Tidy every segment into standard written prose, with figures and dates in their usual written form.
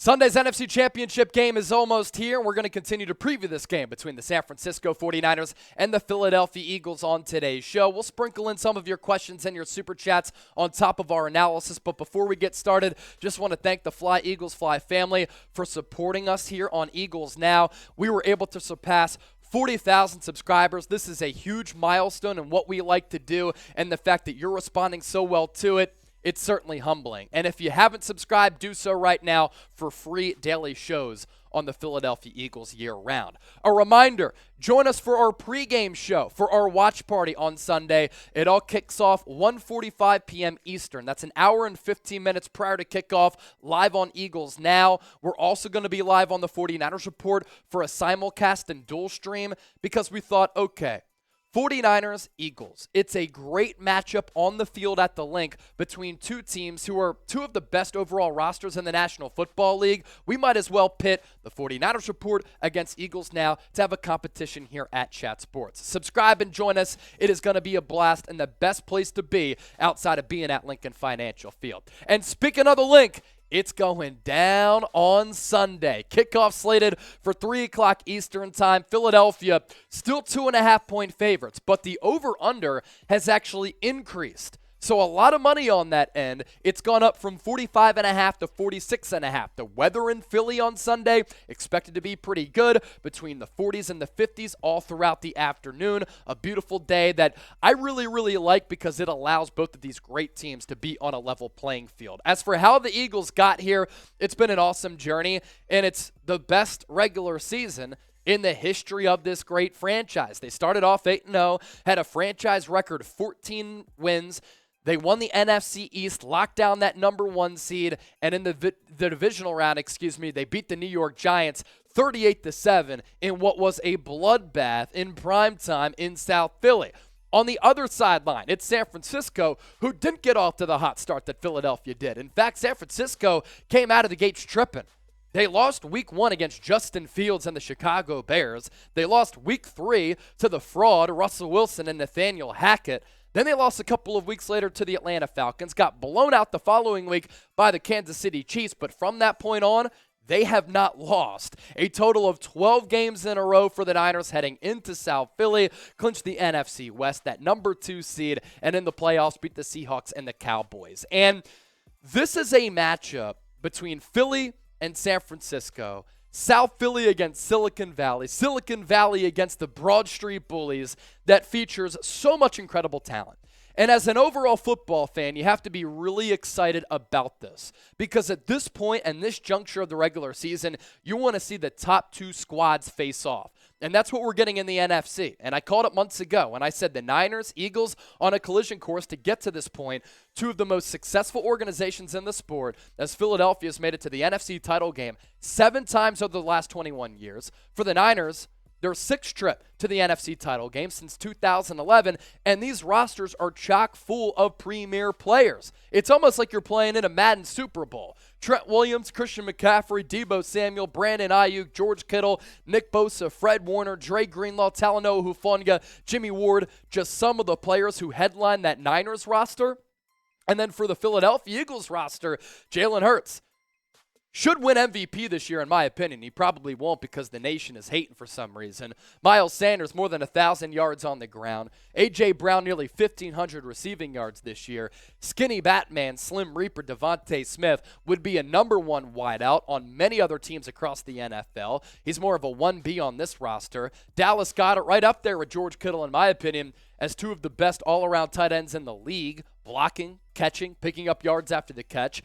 Sunday's NFC Championship game is almost here, and we're going to continue to preview this game between the San Francisco 49ers and the Philadelphia Eagles on today's show. We'll sprinkle in some of your questions and your super chats on top of our analysis, but before we get started, just want to thank the Fly Eagles Fly family for supporting us here on Eagles Now. We were able to surpass 40,000 subscribers. This is a huge milestone in what we like to do, and the fact that you're responding so well to it, it's certainly humbling. And if you haven't subscribed, do so right now for free daily shows on the Philadelphia Eagles year-round. A reminder, join us for our pregame show for our watch party on Sunday. It all kicks off 1:45 p.m. Eastern. That's an hour and 15 minutes prior to kickoff, live on Eagles Now. We're also going to be live on the 49ers Report for a simulcast and dual stream because we thought, okay, 49ers, Eagles. It's a great matchup on the field at the link between two teams who are two of the best overall rosters in the National Football League. We might as well pit the 49ers Report against Eagles Now to have a competition here at Chat Sports. Subscribe and join us. It is going to be a blast and the best place to be outside of being at Lincoln Financial Field. And speaking of the link, it's going down on Sunday. Kickoff slated for 3 o'clock Eastern time. Philadelphia still 2.5-point favorites, but the over-under has actually increased. So a lot of money on that end. It's gone up from 45.5 to 46.5. The weather in Philly on Sunday expected to be pretty good, between the 40s and the 50s all throughout the afternoon. A beautiful day that I really like because it allows both of these great teams to be on a level playing field. As for how the Eagles got here, it's been an awesome journey, and it's the best regular season in the history of this great franchise. They started off 8-0, had a franchise record 14 wins. They won the NFC East, locked down that number 1 seed, and in the divisional round, they beat the New York Giants 38-7 in what was a bloodbath in primetime in South Philly. On the other sideline, it's San Francisco, who didn't get off to the hot start that Philadelphia did. In fact, San Francisco came out of the gates tripping. They lost week 1 against Justin Fields and the Chicago Bears. They lost week 3 to the fraud Russell Wilson and Nathaniel Hackett. Then they lost a couple of weeks later to the Atlanta Falcons, got blown out the following week by the Kansas City Chiefs, but from that point on, they have not lost. A total of 12 games in a row for the Niners heading into South Philly, clinched the NFC West, that number 2 seed, and in the playoffs beat the Seahawks and the Cowboys. And this is a matchup between Philly and San Francisco. South Philly against Silicon Valley against the Broad Street Bullies, that features so much incredible talent. And as an overall football fan, you have to be really excited about this, because at this point and this juncture of the regular season, you want to see the top 2 squads face off. And that's what we're getting in the NFC. And I called it months ago when I said the Niners, Eagles on a collision course to get to this point. Two of the most successful organizations in the sport, as Philadelphia's made it to the NFC title game 7 times over the last 21 years. For the Niners, their 6th trip to the NFC title game since 2011, and these rosters are chock full of premier players. It's almost like you're playing in a Madden Super Bowl. Trent Williams, Christian McCaffrey, Deebo Samuel, Brandon Ayuk, George Kittle, Nick Bosa, Fred Warner, Dre Greenlaw, Talanoa Hufanga, Jimmy Ward, just some of the players who headline that Niners roster. And then for the Philadelphia Eagles roster, Jalen Hurts should win MVP this year, in my opinion. He probably won't because the nation is hating for some reason. Miles Sanders, more than 1,000 yards on the ground. A.J. Brown, nearly 1,500 receiving yards this year. Skinny Batman, Slim Reaper, Devonta Smith would be a number 1 wideout on many other teams across the NFL. He's more of a 1B on this roster. Dallas Goedert right up there with George Kittle, in my opinion, as 2 of the best all-around tight ends in the league. Blocking, catching, picking up yards after the catch.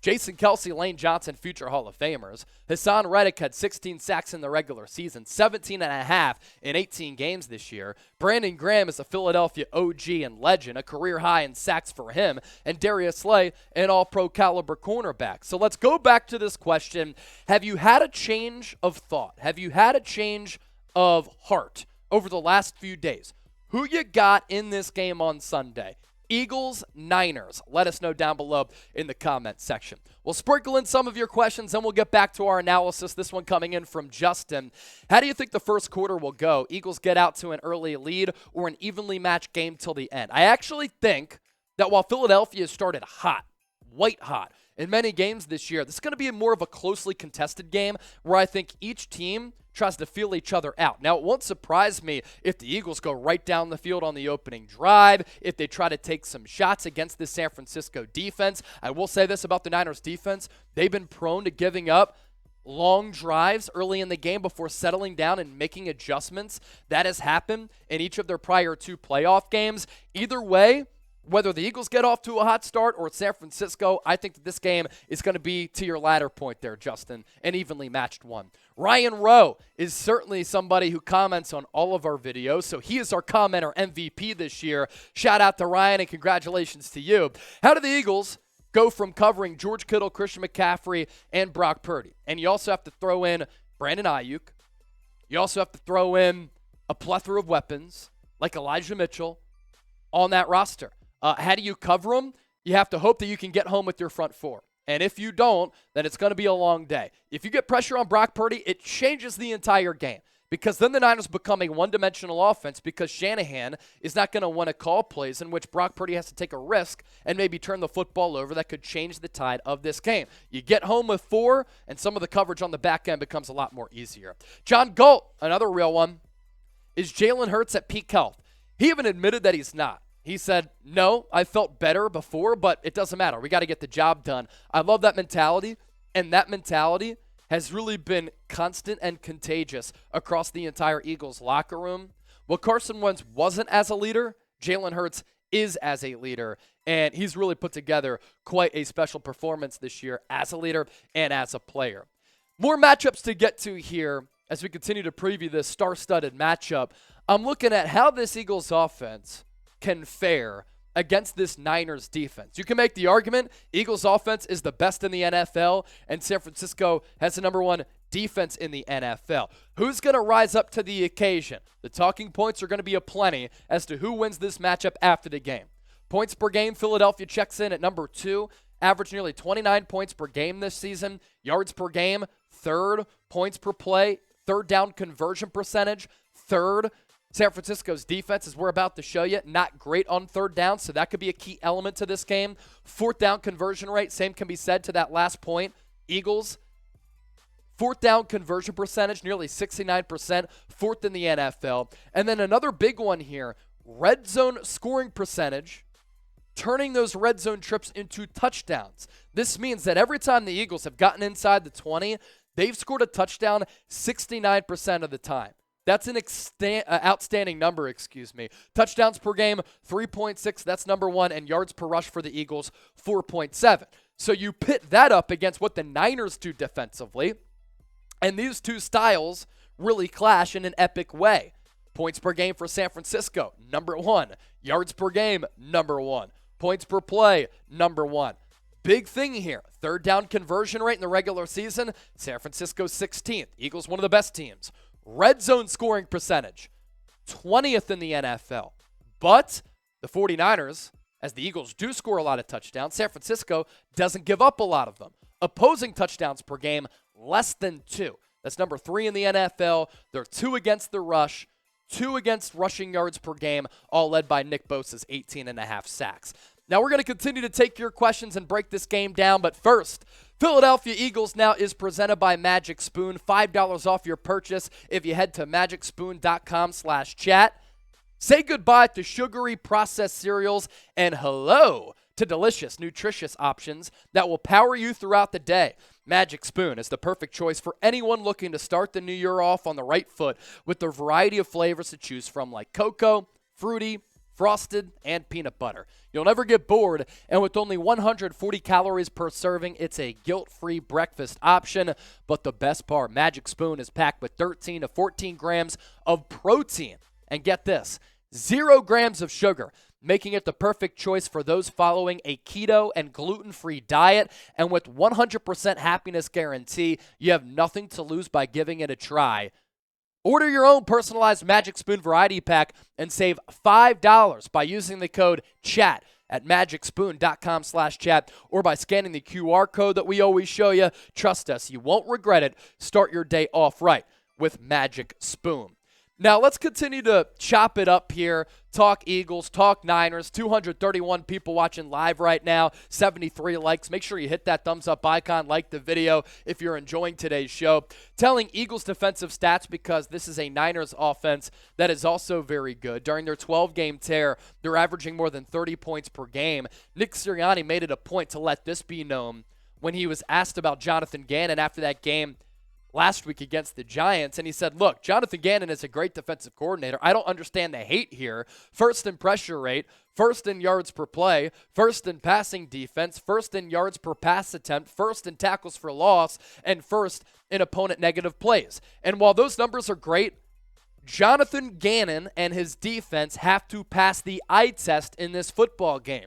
Jason Kelce, Lane Johnson, future Hall of Famers. Hassan Reddick had 16 sacks in the regular season, 17.5 in 18 games this year. Brandon Graham is a Philadelphia OG and legend, a career high in sacks for him. And Darius Slay, an all-pro caliber cornerback. So let's go back to this question. Have you had a change of thought? Have you had a change of heart over the last few days? Who you got in this game on Sunday? Eagles, Niners. Let us know down below in the comment section. We'll sprinkle in some of your questions, and we'll get back to our analysis. This one coming in from Justin. How do you think the first quarter will go? Eagles get out to an early lead or an evenly matched game till the end? I actually think that while Philadelphia started hot, white hot, in many games this year, this is going to be more of a closely contested game where I think each team tries to feel each other out. Now, it won't surprise me if the Eagles go right down the field on the opening drive, if they try to take some shots against the San Francisco defense. I will say this about the Niners defense. They've been prone to giving up long drives early in the game before settling down and making adjustments. That has happened in each of their prior 2 playoff games. Either way, whether the Eagles get off to a hot start or San Francisco, I think that this game is going to be, to your latter point there, Justin, an evenly matched one. Ryan Rowe is certainly somebody who comments on all of our videos, so he is our commenter MVP this year. Shout out to Ryan and congratulations to you. How do the Eagles go from covering George Kittle, Christian McCaffrey, and Brock Purdy? And you also have to throw in Brandon Ayuk. You also have to throw in a plethora of weapons like Elijah Mitchell on that roster. How do you cover them? You have to hope that you can get home with your front 4. And if you don't, then it's going to be a long day. If you get pressure on Brock Purdy, it changes the entire game. Because then the Niners become a one-dimensional offense because Shanahan is not going to want to call plays in which Brock Purdy has to take a risk and maybe turn the football over that could change the tide of this game. You get home with 4, and some of the coverage on the back end becomes a lot more easier. John Galt, another real one. Is Jalen Hurts at peak health? He even admitted that he's not. He said, no, I felt better before, but it doesn't matter. We got to get the job done. I love that mentality, and that mentality has really been constant and contagious across the entire Eagles locker room. Well, Carson Wentz wasn't as a leader. Jalen Hurts is as a leader, and he's really put together quite a special performance this year as a leader and as a player. More matchups to get to here as we continue to preview this star-studded matchup. I'm looking at how this Eagles offense can fare against this Niners defense. You can make the argument Eagles offense is the best in the NFL, and San Francisco has the number 1 defense in the NFL. Who's going to rise up to the occasion? The talking points are going to be aplenty as to who wins this matchup after the game. Points per game, Philadelphia checks in at number 2, averaged nearly 29 points per game this season. Yards per game, 3rd. Points per play, 3rd down conversion percentage, 3rd. San Francisco's defense, as we're about to show you, not great on 3rd down, so that could be a key element to this game. 4th down conversion rate, same can be said to that last point. Eagles, 4th down conversion percentage, nearly 69%, 4th in the NFL. And then another big one here, red zone scoring percentage, turning those red zone trips into touchdowns. This means that every time the Eagles have gotten inside the 20, they've scored a touchdown 69% of the time. That's an outstanding number, Touchdowns per game, 3.6, that's number 1, and yards per rush for the Eagles, 4.7. So you pit that up against what the Niners do defensively, and these two styles really clash in an epic way. Points per game for San Francisco, number 1. Yards per game, number 1. Points per play, number 1. Big thing here, 3rd down conversion rate in the regular season, San Francisco 16th. Eagles, one of the best teams. Red zone scoring percentage, 20th in the NFL. But the 49ers, as the Eagles do score a lot of touchdowns, San Francisco doesn't give up a lot of them. Opposing touchdowns per game, less than 2. That's number 3 in the NFL. They're 2 against the rush, 2 against rushing yards per game, all led by Nick Bosa's 18.5 sacks. Now we're going to continue to take your questions and break this game down, but first, Philadelphia Eagles Now is presented by Magic Spoon. $5 off your purchase if you head to magicspoon.com/chat. Say goodbye to sugary processed cereals and hello to delicious, nutritious options that will power you throughout the day. Magic Spoon is the perfect choice for anyone looking to start the new year off on the right foot with a variety of flavors to choose from like cocoa, fruity, frosted, and peanut butter. You'll never get bored, and with only 140 calories per serving, it's a guilt-free breakfast option. But the best part, Magic Spoon is packed with 13 to 14 grams of protein. And get this, 0 grams of sugar, making it the perfect choice for those following a keto and gluten-free diet. And with 100% happiness guarantee, you have nothing to lose by giving it a try. Order your own personalized Magic Spoon variety pack and save $5 by using the code CHAT at magicspoon.com/chat or by scanning the QR code that we always show you. Trust us, you won't regret it. Start your day off right with Magic Spoon. Now, let's continue to chop it up here. Talk Eagles, talk Niners. 231 people watching live right now, 73 likes. Make sure you hit that thumbs up icon, like the video if you're enjoying today's show. Telling Eagles defensive stats because this is a Niners offense that is also very good. During their 12-game tear, they're averaging more than 30 points per game. Nick Sirianni made it a point to let this be known when he was asked about Jonathan Gannon after that game last week against the Giants, and he said, look, Jonathan Gannon is a great defensive coordinator. I don't understand the hate here. First in pressure rate, first in yards per play, first in passing defense, first in yards per pass attempt, first in tackles for loss, and first in opponent negative plays. And while those numbers are great, Jonathan Gannon and his defense have to pass the eye test in this football game.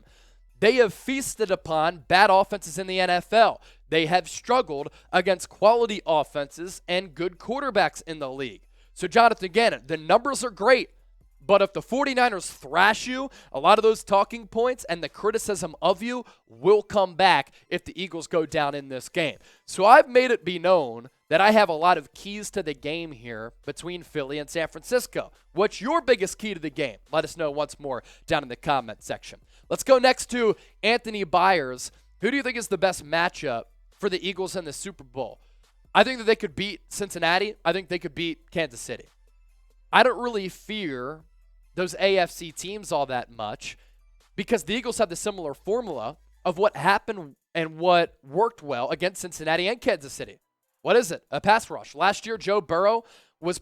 They have feasted upon bad offenses in the NFL. They have struggled against quality offenses and good quarterbacks in the league. So Jonathan Gannon, the numbers are great, but if the 49ers thrash you, a lot of those talking points and the criticism of you will come back if the Eagles go down in this game. So I've made it be known that I have a lot of keys to the game here between Philly and San Francisco. What's your biggest key to the game? Let us know once more down in the comment section. Let's go next to Anthony Byers. Who do you think is the best matchup for the Eagles in the Super Bowl? I think that they could beat Cincinnati. I think they could beat Kansas City. I don't really fear those AFC teams all that much because the Eagles have the similar formula of what happened and what worked well against Cincinnati and Kansas City. What is it? A pass rush. Last year, Joe Burrow was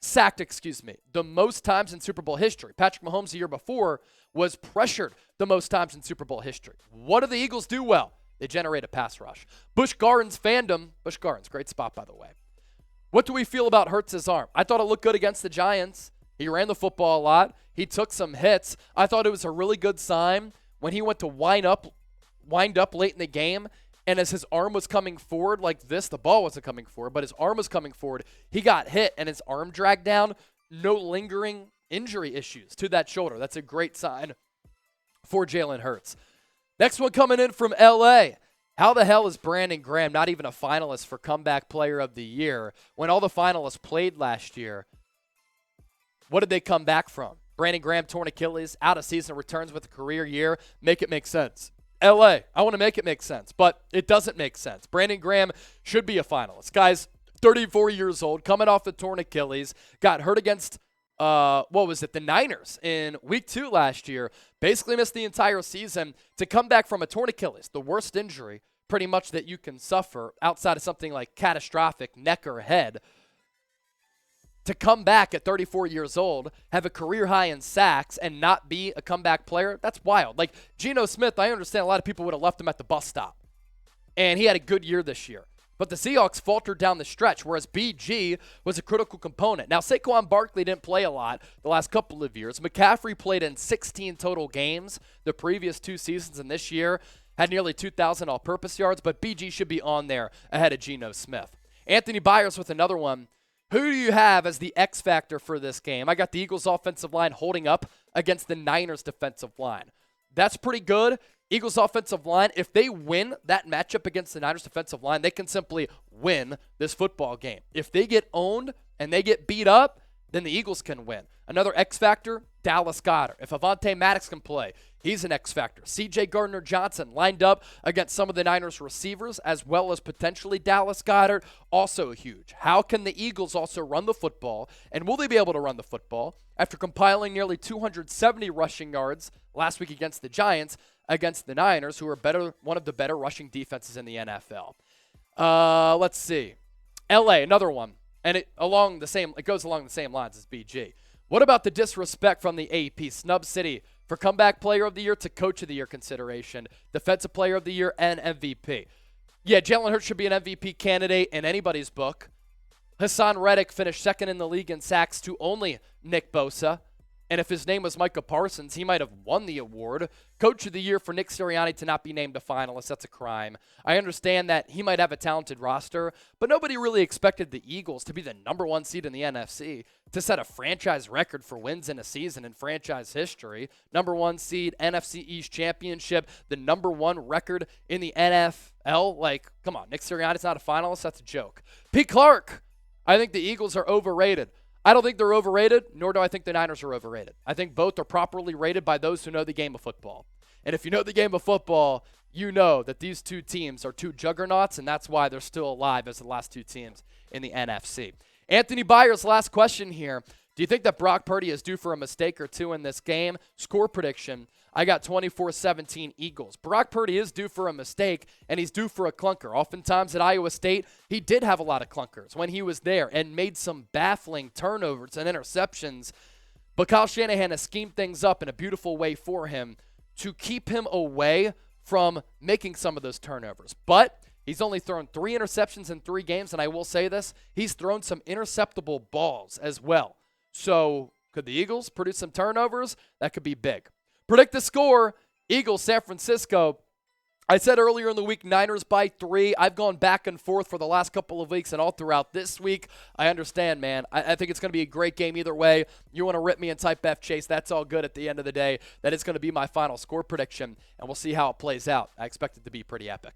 sacked, the most times in Super Bowl history. Patrick Mahomes the year before was pressured the most times in Super Bowl history. What do the Eagles do well? They generate a pass rush. Busch Gardens fandom. Busch Gardens, great spot, by the way. What do we feel about Hurts' arm? I thought it looked good against the Giants. He ran the football a lot. He took some hits. I thought it was a really good sign when he went to wind up late in the game, and as his arm was coming forward like this, the ball wasn't coming forward, but his arm was coming forward, he got hit and his arm dragged down. No lingering injury issues to that shoulder. That's a great sign for Jalen Hurts. Next one coming in from L.A. How the hell is Brandon Graham not even a finalist for Comeback Player of the Year when all the finalists played last year? What did they come back from? Brandon Graham torn Achilles, out of season, returns with a career year. Make it make sense. LA, I want to make it make sense, but it doesn't make sense. Brandon Graham should be a finalist. Guy's 34 years old, coming off the torn Achilles, got hurt against, the Niners in week 2 last year. Basically missed the entire season to come back from a torn Achilles, the worst injury pretty much that you can suffer outside of something like catastrophic neck or head. To come back at 34 years old, have a career high in sacks, and not be a comeback player, that's wild. Like, Geno Smith, I understand a lot of people would have left him at the bus stop. And he had a good year this year. But the Seahawks faltered down the stretch, whereas BG was a critical component. Now, Saquon Barkley didn't play a lot the last couple of years. McCaffrey played in 16 total games the previous 2 seasons, and this year had nearly 2,000 all-purpose yards, but BG should be on there ahead of Geno Smith. Anthony Byers with another one. Who do you have as the X factor for this game? I got the Eagles offensive line holding up against the Niners defensive line. That's pretty good. Eagles offensive line, if they win that matchup against the Niners defensive line, they can simply win this football game. If they get owned and they get beat up, then the Eagles can win. Another X factor, Dallas Goedert. If Avonte Maddox can play, he's an X factor. C.J. Gardner-Johnson lined up against some of the Niners receivers as well as potentially Dallas Goedert, also huge. How can the Eagles also run the football, and will they be able to run the football after compiling nearly 270 rushing yards last week against the Giants against the Niners, who are one of the better rushing defenses in the NFL? Let's see. L.A., another one. And it goes along the same lines as BG. What about the disrespect from the AP? Snub City for Comeback Player of the Year to Coach of the Year consideration, Defensive Player of the Year, and MVP. Yeah, Jalen Hurts should be an MVP candidate in anybody's book. Hassan Reddick finished second in the league in sacks to only Nick Bosa. And if his name was Micah Parsons, he might have won the award. Coach of the Year for Nick Sirianni to not be named a finalist, that's a crime. I understand that he might have a talented roster, but nobody really expected the Eagles to be the number 1 seed in the NFC, to set a franchise record for wins in a season in franchise history. Number 1 seed, NFC East Championship, the number 1 record in the NFL. Like, come on, Nick Sirianni's not a finalist? That's a joke. Pete Clark, I think the Eagles are overrated. I don't think they're overrated, nor do I think the Niners are overrated. I think both are properly rated by those who know the game of football. And if you know the game of football, you know that these two teams are two juggernauts, and that's why they're still alive as the last two teams in the NFC. Anthony Byers, last question here. Do you think that Brock Purdy is due for a mistake or two in this game? Score prediction, I got 24-17 Eagles. Brock Purdy is due for a mistake, and he's due for a clunker. Oftentimes at Iowa State, he did have a lot of clunkers when he was there and made some baffling turnovers and interceptions. But Kyle Shanahan has schemed things up in a beautiful way for him to keep him away from making some of those turnovers. But he's only thrown 3 interceptions in 3 games, and I will say this, he's thrown some interceptable balls as well. So could the Eagles produce some turnovers? That could be big. Predict the score, Eagles, San Francisco. I said earlier in the week, Niners by 3. I've gone back and forth for the last couple of weeks and all throughout this week. I understand, man. I think it's going to be a great game either way. You want to rip me and type F Chase, that's all good at the end of the day. That is going to be my final score prediction, and we'll see how it plays out. I expect it to be pretty epic.